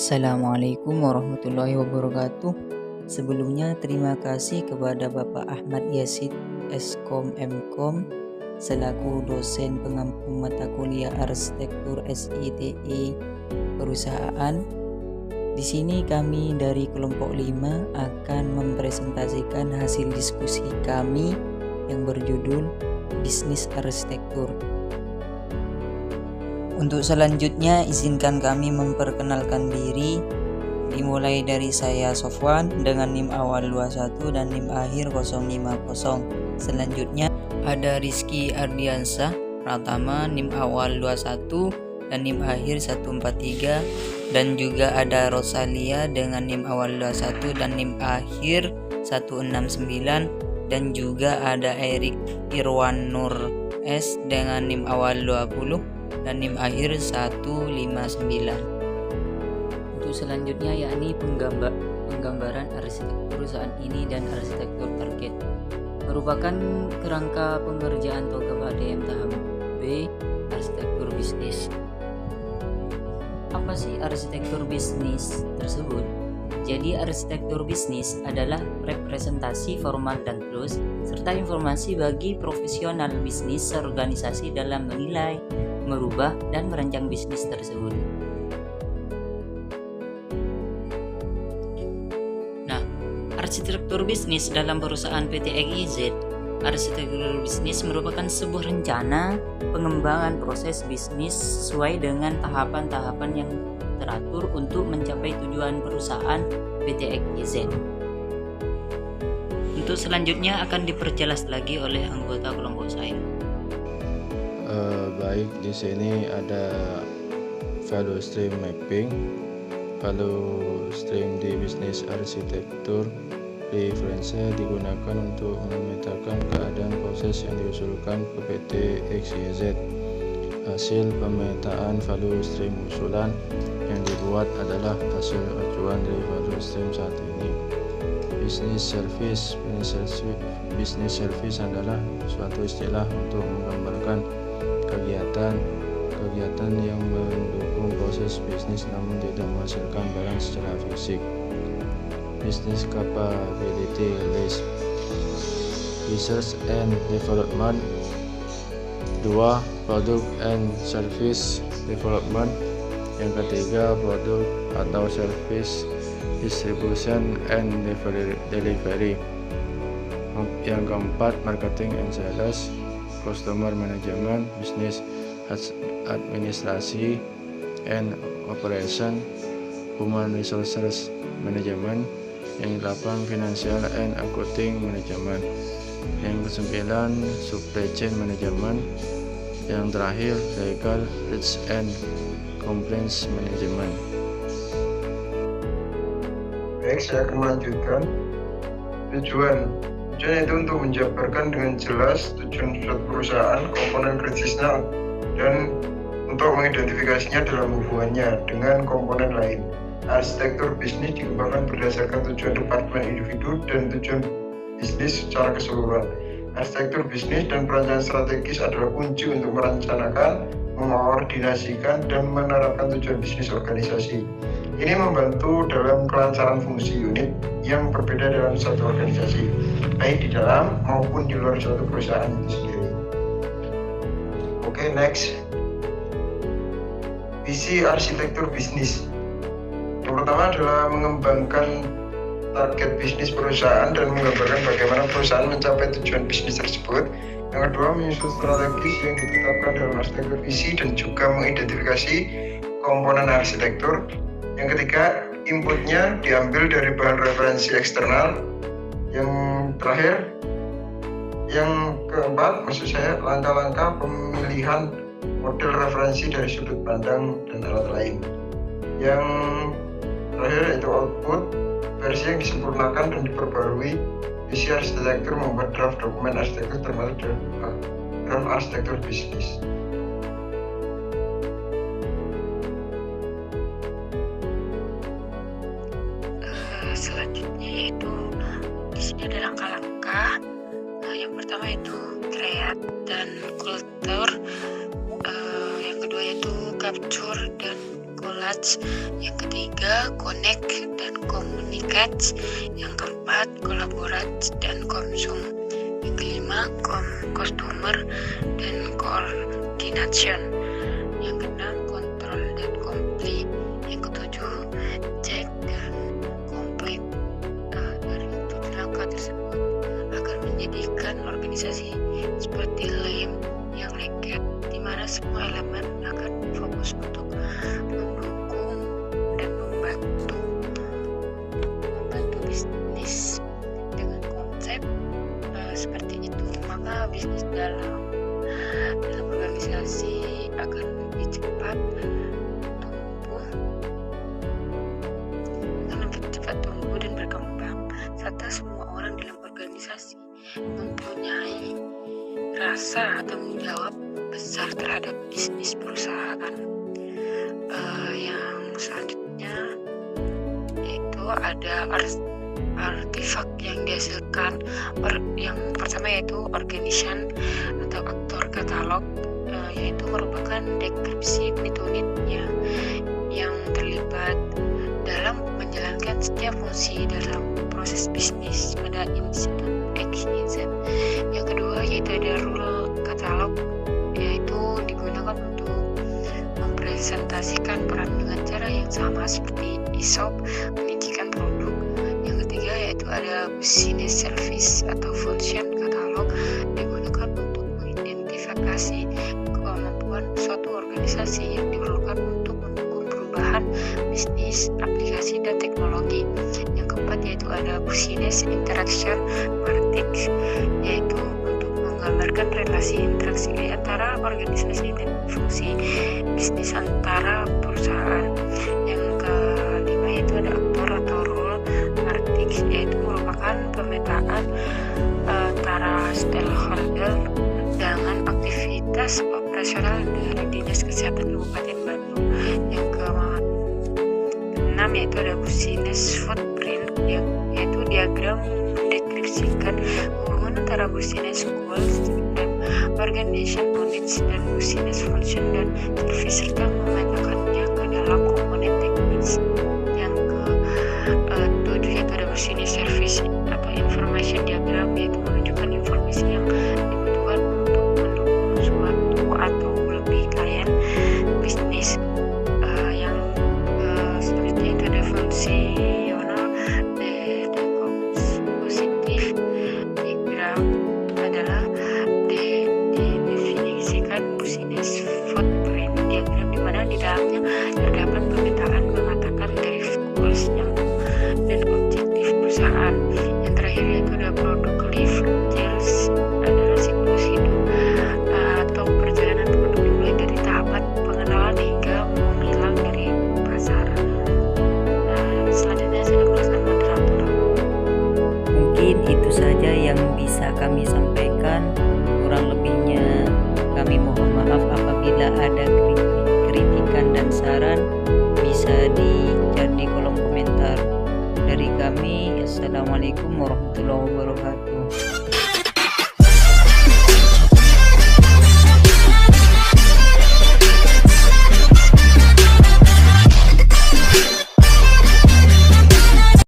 Assalamualaikum warahmatullahi wabarakatuh. Sebelumnya terima kasih kepada Bapak Ahmad Yasid Skom Mkom selaku dosen pengampu mata kuliah Arsitektur SITE Perusahaan. Di sini kami dari kelompok 5 akan mempresentasikan hasil diskusi kami yang berjudul Bisnis Arsitektur. Untuk selanjutnya izinkan kami memperkenalkan diri, dimulai dari saya Sofwan dengan NIM awal 21 dan NIM akhir 050. Selanjutnya ada Rizky Ardiansah Pratama NIM awal 21 dan NIM akhir 143, dan juga ada Rosalia dengan NIM awal 21 dan NIM akhir 169, dan juga ada Erik Irwan Nur S dengan NIM awal 20 dan NIM akhir 159. Untuk selanjutnya yakni penggambaran arsitektur perusahaan ini dan arsitektur target merupakan kerangka pengerjaan program ADM tahap B, arsitektur bisnis. Apa sih arsitektur bisnis tersebut? Jadi arsitektur bisnis adalah representasi formal dan plus serta informasi bagi profesional bisnis organisasi dalam menilai, merubah, dan merancang bisnis tersebut. Nah, arsitektur bisnis dalam perusahaan PT XYZ. Arsitektur bisnis merupakan sebuah rencana pengembangan proses bisnis sesuai dengan tahapan-tahapan yang teratur untuk mencapai tujuan perusahaan PT XYZ. Untuk selanjutnya akan diperjelas lagi oleh anggota kelompok saya. Baik, di sini ada value stream mapping. Value stream di bisnis arsitektur referensi digunakan untuk memetakan keadaan proses yang diusulkan ke PT XYZ. Hasil pemetaan value stream usulan yang dibuat adalah hasil acuan dari value stream saat ini. Business service adalah suatu istilah untuk menggambarkan kegiatan yang mendukung proses bisnis namun tidak menghasilkan barang secara fisik. Business capability list. Research and development. 2. Product and service development. Yang ketiga, produk atau service distribution and delivery. Yang keempat, marketing and sales, customer management, business administrasi and operation, human resources management. Yang ke-8, financial and accounting management. Yang ke-9, supply chain management. Yang terakhir, legal rights and compliance management. Baik, saya akan melanjutkan. Tujuan itu untuk menjabarkan dengan jelas tujuan suatu perusahaan, komponen kritisnya, dan untuk mengidentifikasinya dalam hubungannya dengan komponen lain. Arsitektur bisnis dikembangkan berdasarkan tujuan departemen individu dan tujuan bisnis secara keseluruhan. Arsitektur bisnis dan perencanaan strategis adalah kunci untuk merencanakan, mengkoordinasikan, dan menerapkan tujuan bisnis organisasi. Ini membantu dalam kelancaran fungsi unit yang berbeda dalam satu organisasi, baik di dalam maupun di luar suatu perusahaan itu sendiri. Oke, next. Visi arsitektur bisnis. Yang pertama adalah mengembangkan target bisnis perusahaan dan menggambarkan bagaimana perusahaan mencapai tujuan bisnis tersebut. Yang kedua, menyusun strategi yang ditetapkan dalam arsitektur visi dan juga mengidentifikasi komponen arsitektur. Yang ketiga, inputnya diambil dari bahan referensi eksternal. Yang terakhir, yang keempat, maksud saya langkah-langkah pemilihan model referensi dari sudut pandang dan alat lain. Yang terakhir yaitu output, versi yang disempurnakan dan diperbarui. Visi arsitektur membuat draft dokumen arsitektur termasuk draft arsitektur bisnis. Selanjutnya yaitu di sini ada langkah-langkah. Yang pertama itu create dan culture. Yang kedua yaitu capture dan collage. Yang ketiga, connect dan communicate. Yang keempat, collaborate dan konsum. Yang kelima, customer dan coordination. Yang keenam, control dan complete. Yang ketujuh, check dan complete. Dari 7 langkah tersebut agar menjadikan organisasi seperti lem yang lengket, di mana semua elemen akan fokus untuk mendukung dan membantu bisnis dengan konsep seperti itu. Maka bisnis dalam organisasi akan lebih cepat tumbuh dan berkembang, serta semua orang dalam organisasi mempunyai rasa tanggung jawab besar terhadap bisnis perusahaan. Yang selanjutnya yaitu ada artefak yang dihasilkan. Yang pertama yaitu organization atau aktor katalog, yaitu merupakan deskripsi unit-unitnya yang terlibat dalam menjalankan setiap fungsi dalam proses bisnis pada institut XYZ. Yang kedua yaitu ada rule katalog, yaitu digunakan untuk mempresentasikan peran dengan cara yang sama seperti ESOP, pendidikan produk. Yang ketiga yaitu ada business service atau function katalog, digunakan untuk mengidentifikasi kemampuan suatu organisasi yang diperlukan untuk mendukung perubahan bisnis, aplikasi, dan teknologi. Yang keempat yaitu ada business interaction matrix, yaitu untuk menggambarkan relasi interaksi antara organisasi dan fungsi bisnis antara perusahaan. Yang kelima yaitu ada aktor atau role matrix, yaitu merupakan pemetaan antara stakeholder dengan aktivitas operasional dari Dinas Kesehatan Kabupaten Bandung. Yang keenam yaitu ada business footprint, yaitu diagram mendeskripsikan hubungan antara business goals dan organization units dan business function dan service, serta memetakannya ke dalam komponen teknis. Yang ketujuh yaitu ada business service atau information diagram, yaitu menunjukkan informasi yang dibutuhkan untuk mendukung suatu atau lebih klien bisnis. Yang selanjutnya itu ada fungsional positif diagram adalah didefinisikan business footprint diagram, di mana di dalamnya terdapat pemetaan mengatakan tarif goals dan objektif perusahaan. Yang terakhir yaitu ada produk life cycles, adalah siklus hidup atau perjalanan produk mulai dari tahapan pengenalan hingga menghilang dari pasar. Selanjutnya saya melakukan moderator. Mungkin itu saja yang bisa kami sampaikan. Kurang lebihnya kami mohon maaf apabila ada kritikan dan saran, bisa di-chat di kolom komentar. Dari kami, Assalamualaikum warahmatullahi wabarakatuh.